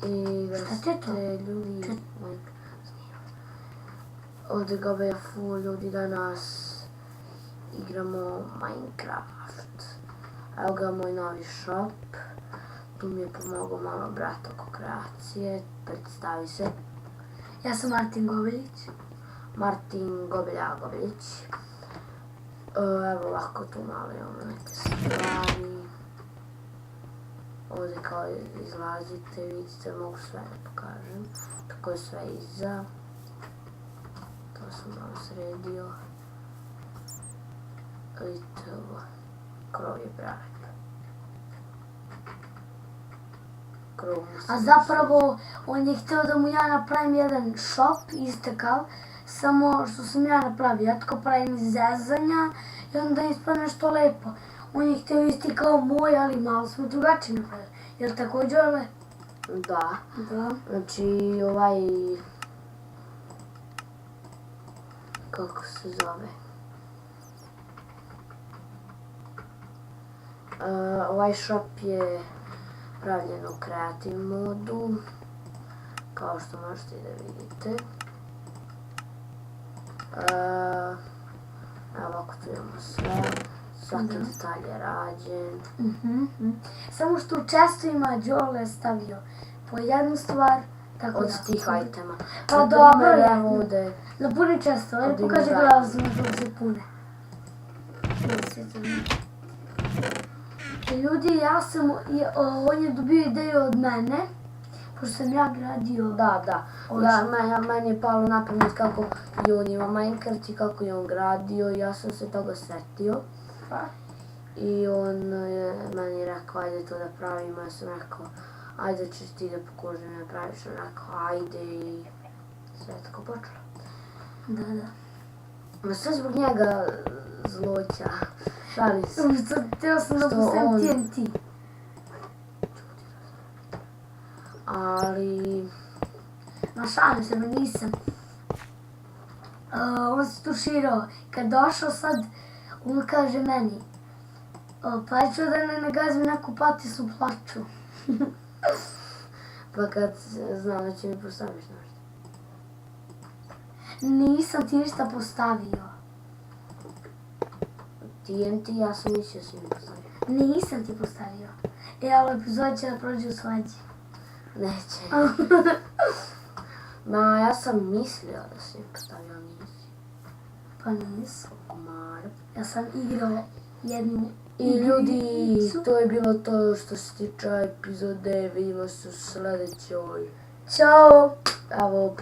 I da Šta ti je to? ste ljudi... Ovdje ga je full ljudi danas. Igramo Minecraft. Evo ga moj novi shop. Tu mi je pomogao malo brat oko kreacije. Predstavi se. Ja sam Martin Gobeljić. Martin Gobeljić. Evo ovako tu malo imamo neke stvari. Ovdje kao izlazite, vidite, mogu sve da pokažem. Tako je sve iza. To sam malo sredio. Vidite ovo, krov je prelep. A zapravo, on je htio da mu ja napravim jedan shop, istakav, samo što sam ja napravio. Ja tako pravim iz zezanja i onda ispadne nešto lepo. On je htio isti kao moj, ali malo smo drugačije napravili. Jel tako, Đole? Da. Znači kako se zove? Ovaj shop je pravljen u kreativ modu, kao što možete da vidite. Evo ovako tu imamo sve, svaki detalj je rađen. Samo što u čestovima Đole stavio po jednu stvar, tako da. Od tih itema. Pa dobro, evo ovdje. Napuni često, ali pokaži glavazno dok se pune. Ljudi, on je dobio ideju od mene, pošto sam ja gradio... Da. Meni je palo na pamet kako i on ima Minecraft i kako je on gradio, ja sam se toga setio. I on je meni rekao, ajde to da pravimo, ja sam rekao, ajde ćeš ti da pokušam da praviš, on rekao, ajde i sve je tako počelo. Da. Ma sve zbog njega zloća, šalim se. Htio sam da postavim TNT. Ali... Ma šalim se, nisam. On se tuširao. Kad došao sad, on kaže meni, pa ću da ne nagazim neku patisu plaču. Pa kad znam da će mi postaviš nešto. Nisam ti ništa postavio. TNT, ja sam mislio da si mi postavio. Nisam ti postavio. Ali epizod će da prođe u svađi. Neće. Ma, ja sam mislio da si mi postavio, ali nisi. Pa nisam. Mar. Ja sam igrao jednu I ljudi, to je bilo to što se tiče epizode, vidimo se u sljedećoj. Ćao! Evo,